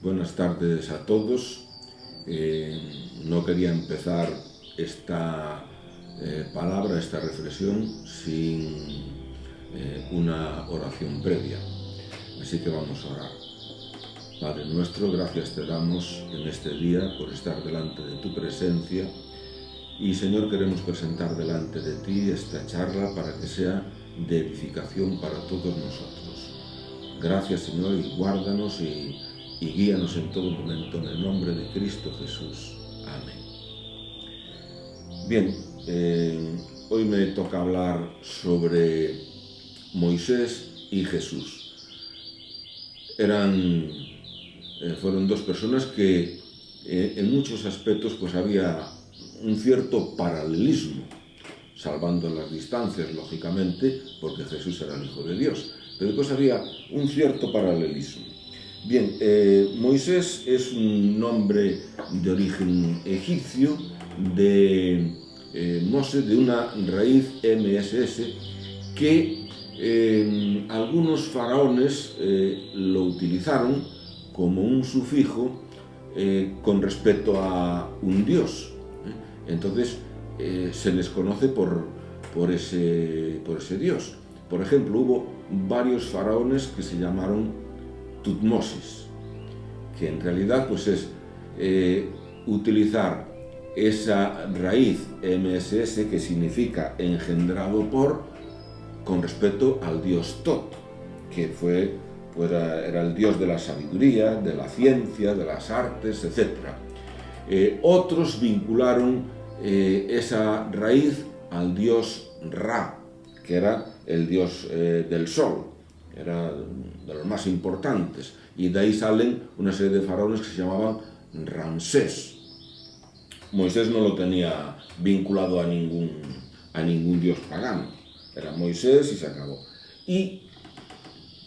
Buenas tardes a todos. No quería empezar esta palabra, esta reflexión, sin una oración previa. Así que vamos a orar. Padre nuestro, gracias te damos en este día por estar delante de tu presencia. Y Señor, queremos presentar delante de ti esta charla para que sea de edificación para todos nosotros. Gracias, Señor, y guárdanos y guíanos en todo momento en el nombre de Cristo Jesús. Amén. Bien, hoy me toca hablar sobre Moisés y Jesús. Fueron dos personas que en muchos aspectos pues había un cierto paralelismo, salvando las distancias, lógicamente, porque Jesús era el Hijo de Dios, pero después había un cierto paralelismo. Bien, Moisés es un nombre de origen egipcio, de Moses, de una raíz MSS, que algunos faraones lo utilizaron como un sufijo con respecto a un dios. Entonces se les conoce por ese dios. Por ejemplo, hubo varios faraones que se llamaron Tutmosis, que en realidad pues es utilizar esa raíz MSS, que significa engendrado por, con respecto al dios Tot, que era el dios de la sabiduría, de la ciencia, de las artes, etc. Otros vincularon esa raíz al dios Ra, que era el dios del sol, era de los más importantes, y de ahí salen una serie de faraones que se llamaban Ramsés. Moisés no lo tenía vinculado a ningún dios pagano, era Moisés y se acabó. Y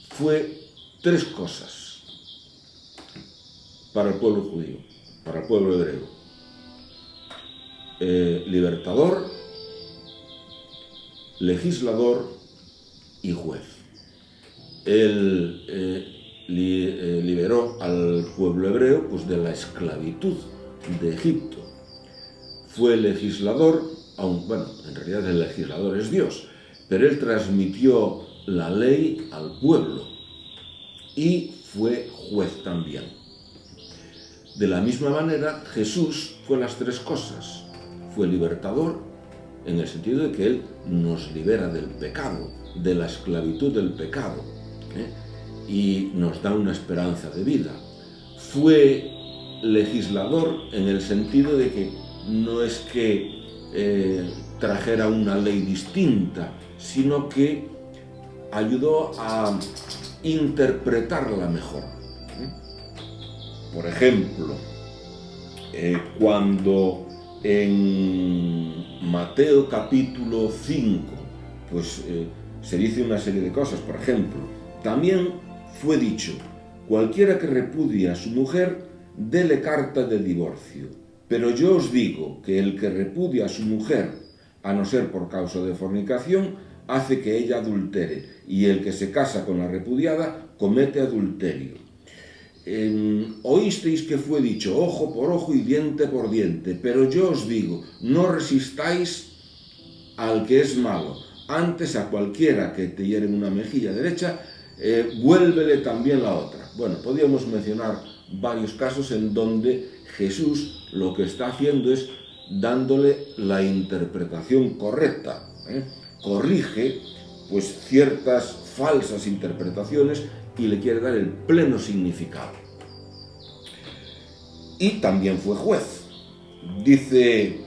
fue tres cosas para el pueblo judío, para el pueblo hebreo: libertador, legislador y juez. Él liberó al pueblo hebreo pues de la esclavitud de Egipto. Fue legislador, en realidad el legislador es Dios, pero él transmitió la ley al pueblo, y fue juez también. De la misma manera, Jesús fue las tres cosas. Fue libertador, en el sentido de que Él nos libera del pecado, de la esclavitud del pecado, y nos da una esperanza de vida. Fue legislador en el sentido de que no es que trajera una ley distinta, sino que ayudó a interpretarla mejor. Por ejemplo, cuando en Mateo capítulo 5 pues se dice una serie de cosas. Por ejemplo, también fue dicho: cualquiera que repudie a su mujer, dele carta de divorcio. Pero yo os digo que el que repudia a su mujer, a no ser por causa de fornicación, hace que ella adultere, y el que se casa con la repudiada comete adulterio. Oísteis que fue dicho ojo por ojo y diente por diente, pero yo os digo, no resistáis al que es malo, antes a cualquiera que te hiere en una mejilla derecha, vuélvele también la otra. Bueno, podríamos mencionar varios casos en donde Jesús lo que está haciendo es dándole la interpretación correcta, corrige pues ciertas falsas interpretaciones y le quiere dar el pleno significado. Y también fue juez. Dice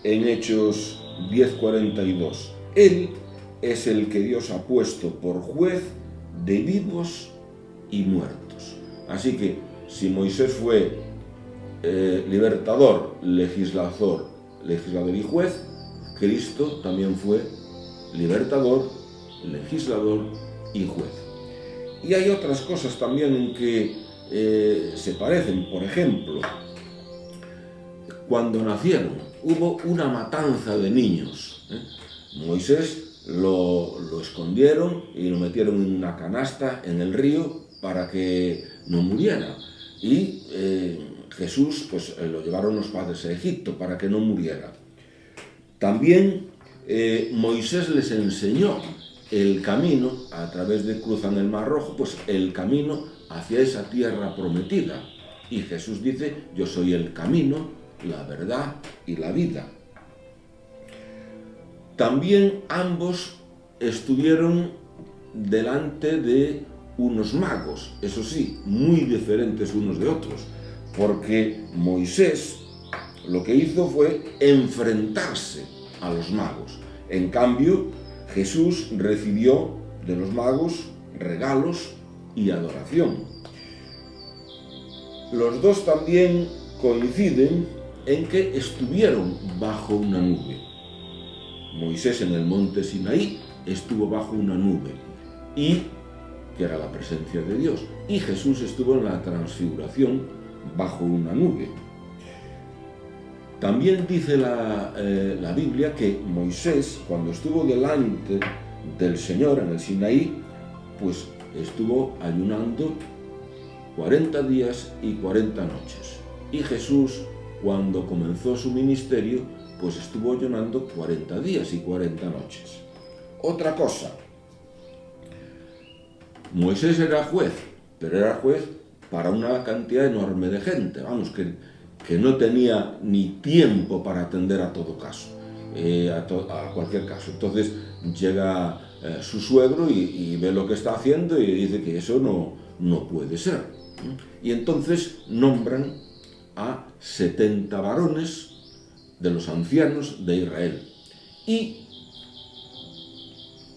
en Hechos 10:42, Él es el que Dios ha puesto por juez de vivos y muertos. Así que si Moisés fue libertador, legislador y juez, Cristo también fue libertador, legislador y juez. Y hay otras cosas también en que se parecen. Por ejemplo, cuando nacieron hubo una matanza de niños. Moisés lo escondieron y lo metieron en una canasta en el río para que no muriera. y Jesús pues lo llevaron los padres a Egipto para que no muriera. También Moisés les enseñó el camino, a través de cruzan el Mar Rojo, pues el camino hacia esa tierra prometida. Y Jesús dice: yo soy el camino, la verdad y la vida. También ambos estuvieron delante de unos magos, eso sí, muy diferentes unos de otros, porque Moisés lo que hizo fue enfrentarse a los magos. En cambio, Jesús recibió de los magos regalos y adoración. Los dos también coinciden en que estuvieron bajo una nube. Moisés en el monte Sinaí estuvo bajo una nube, que era la presencia de Dios, y Jesús estuvo en la transfiguración bajo una nube. También dice la Biblia que Moisés, cuando estuvo delante del Señor en el Sinaí, pues estuvo ayunando 40 días y 40 noches. Y Jesús, cuando comenzó su ministerio, pues estuvo ayunando 40 días y 40 noches. Otra cosa, Moisés era juez, pero era juez para una cantidad enorme de gente, vamos, que no tenía ni tiempo para atender a todo caso, a cualquier caso. Entonces llega su suegro y ve lo que está haciendo y dice que eso no puede ser. Y entonces nombran a 70 varones de los ancianos de Israel. Y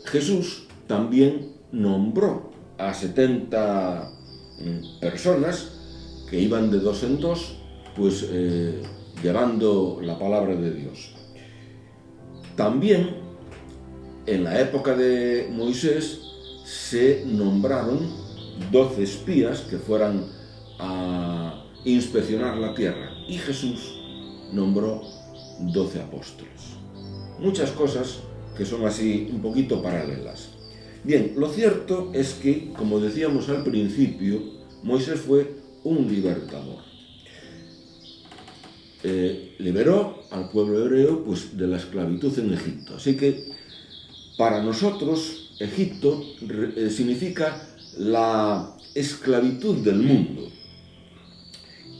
Jesús también nombró a 70 personas que iban de dos en dos, pues llevando la palabra de Dios. También en la época de Moisés se nombraron 12 espías que fueran a inspeccionar la tierra, y Jesús nombró 12 apóstoles. Muchas cosas que son así un poquito paralelas. Bien, lo cierto es que, como decíamos al principio, Moisés fue un libertador. Liberó al pueblo hebreo pues, de la esclavitud en Egipto. Así que para nosotros Egipto significa la esclavitud del mundo.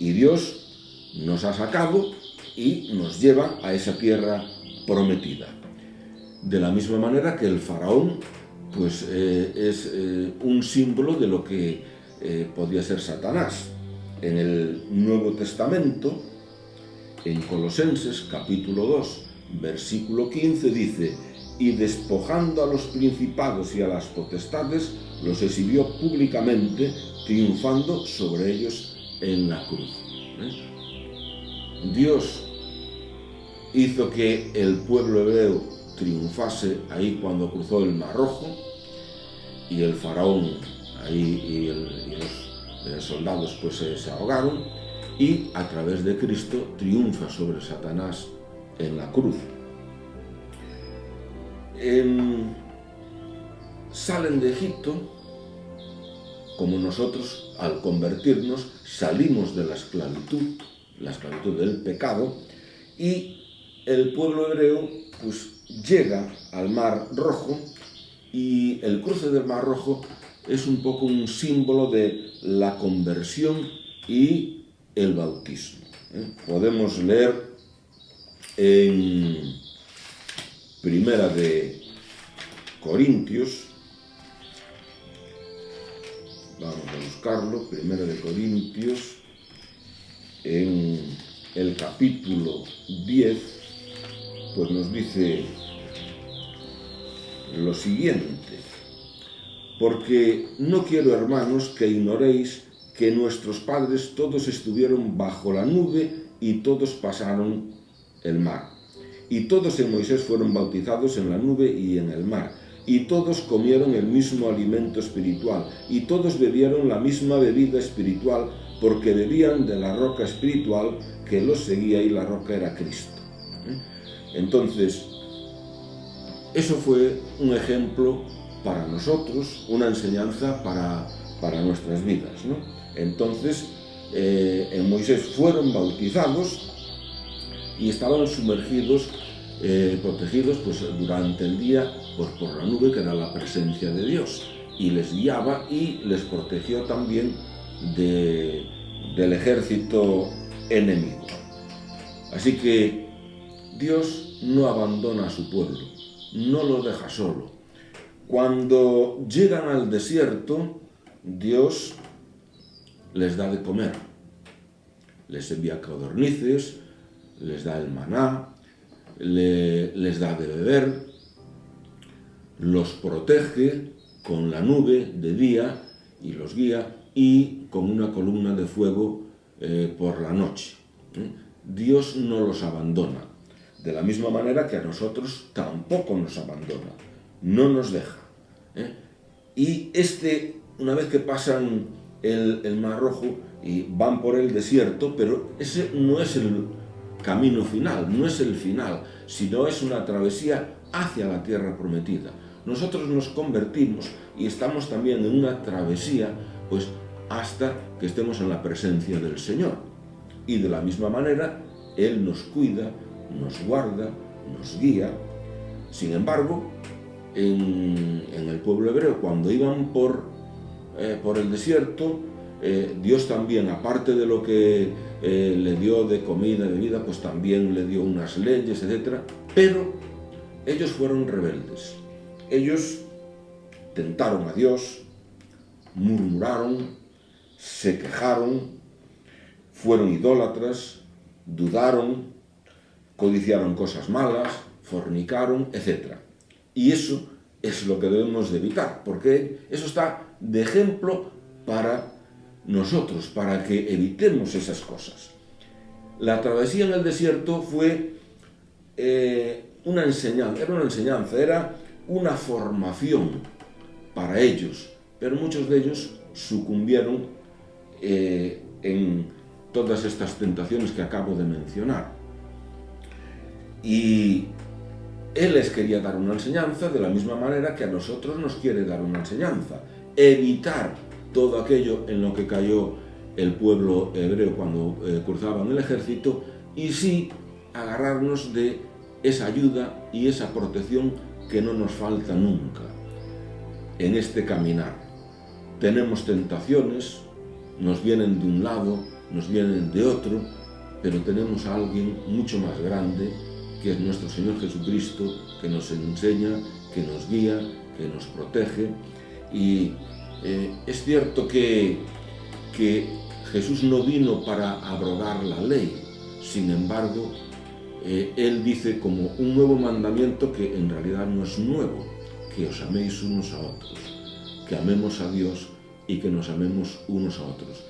Y Dios nos ha sacado y nos lleva a esa tierra prometida. De la misma manera que el faraón pues, es un símbolo de lo que podía ser Satanás. En el Nuevo Testamento, en Colosenses capítulo 2, versículo 15, dice: y despojando a los principados y a las potestades, los exhibió públicamente, triunfando sobre ellos en la cruz. Dios hizo que el pueblo hebreo triunfase ahí cuando cruzó el Mar Rojo, y el faraón ahí y los soldados pues se ahogaron, y a través de Cristo triunfa sobre Satanás en la cruz. Salen de Egipto, como nosotros al convertirnos salimos de la esclavitud del pecado, y el pueblo hebreo pues llega al Mar Rojo, y el cruce del Mar Rojo es un poco un símbolo de la conversión y el bautismo. Podemos leer en Primera de Corintios, vamos a buscarlo, Primera de Corintios, en el capítulo 10, pues nos dice lo siguiente: porque no quiero, hermanos, que ignoréis que nuestros padres todos estuvieron bajo la nube y todos pasaron el mar. Y todos en Moisés fueron bautizados en la nube y en el mar. Y todos comieron el mismo alimento espiritual. Y todos bebieron la misma bebida espiritual, porque bebían de la roca espiritual que los seguía, y la roca era Cristo. Entonces, eso fue un ejemplo para nosotros, una enseñanza para nuestras vidas, ¿no? Entonces, en Moisés fueron bautizados y estaban sumergidos, protegidos pues, durante el día pues, por la nube, que era la presencia de Dios, y les guiaba y les protegió también del ejército enemigo. Así que Dios no abandona a su pueblo, no lo deja solo. Cuando llegan al desierto, Dios les da de comer, les envía codornices, les da el maná, les da de beber, los protege con la nube de día y los guía, y con una columna de fuego por la noche. Dios no los abandona, de la misma manera que a nosotros tampoco nos abandona, no nos deja. Y una vez que pasan el Mar Rojo y van por el desierto, pero ese no es el camino final, no es el final, sino es una travesía hacia la tierra prometida. Nosotros nos convertimos y estamos también en una travesía, pues hasta que estemos en la presencia del Señor. Y de la misma manera, Él nos cuida, nos guarda, nos guía. Sin embargo, en el pueblo hebreo, cuando iban por el desierto, Dios también, aparte de lo que le dio de comida y bebida, pues también le dio unas leyes, etc. Pero ellos fueron rebeldes. Ellos tentaron a Dios, murmuraron, se quejaron, fueron idólatras, dudaron, codiciaron cosas malas, fornicaron, etc. Y eso es lo que debemos de evitar, porque eso está de ejemplo para nosotros, para que evitemos esas cosas. La travesía en el desierto fue una enseñanza, era una formación para ellos, pero muchos de ellos sucumbieron en todas estas tentaciones que acabo de mencionar. Y Él les quería dar una enseñanza de la misma manera que a nosotros nos quiere dar una enseñanza. Evitar todo aquello en lo que cayó el pueblo hebreo cuando cruzaban el ejército, y sí agarrarnos de esa ayuda y esa protección que no nos falta nunca en este caminar. Tenemos tentaciones, nos vienen de un lado, nos vienen de otro, pero tenemos a alguien mucho más grande, que es nuestro Señor Jesucristo, que nos enseña, que nos guía, que nos protege. Y es cierto que Jesús no vino para abrogar la ley, sin embargo, Él dice como un nuevo mandamiento que en realidad no es nuevo, que os améis unos a otros, que amemos a Dios y que nos amemos unos a otros.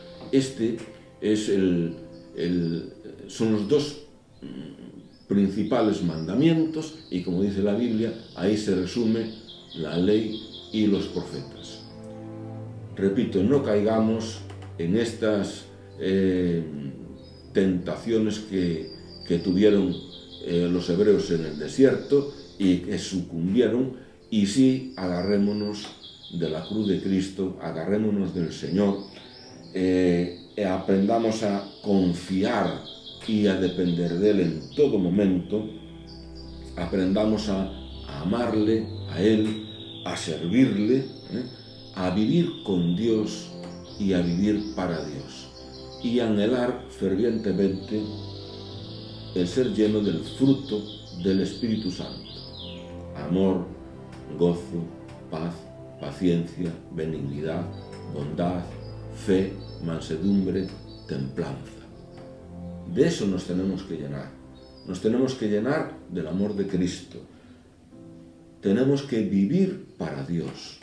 Son los dos principales mandamientos, y como dice la Biblia, ahí se resume la ley y los profetas. Repito, no caigamos en estas tentaciones que tuvieron los hebreos en el desierto y que sucumbieron, y sí agarrémonos de la cruz de Cristo, agarrémonos del Señor, aprendamos a confiar y a depender de Él en todo momento, aprendamos a amarle a Él, a servirle, a vivir con Dios y a vivir para Dios, y anhelar fervientemente el ser lleno del fruto del Espíritu Santo: amor, gozo, paz, paciencia, benignidad, bondad, fe, mansedumbre, templanza. De eso nos tenemos que llenar. Nos tenemos que llenar del amor de Cristo. Tenemos que vivir para Dios.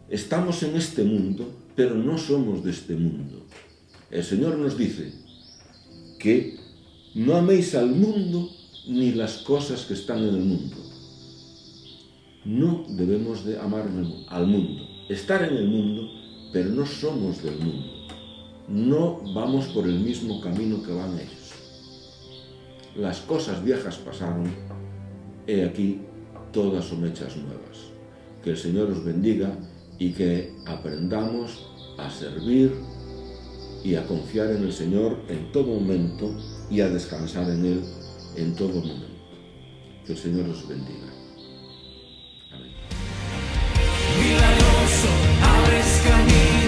Estamos en este mundo, pero no somos de este mundo. El Señor nos dice que no améis al mundo ni las cosas que están en el mundo. No debemos de amar al mundo. Estar en el mundo, pero no somos del mundo. No vamos por el mismo camino que van ellos. Las cosas viejas pasaron, he aquí, todas son hechas nuevas. Que el Señor os bendiga y que aprendamos a servir, y a confiar en el Señor en todo momento y a descansar en Él en todo momento. Que el Señor os bendiga. Amén. Milagroso, abres camino.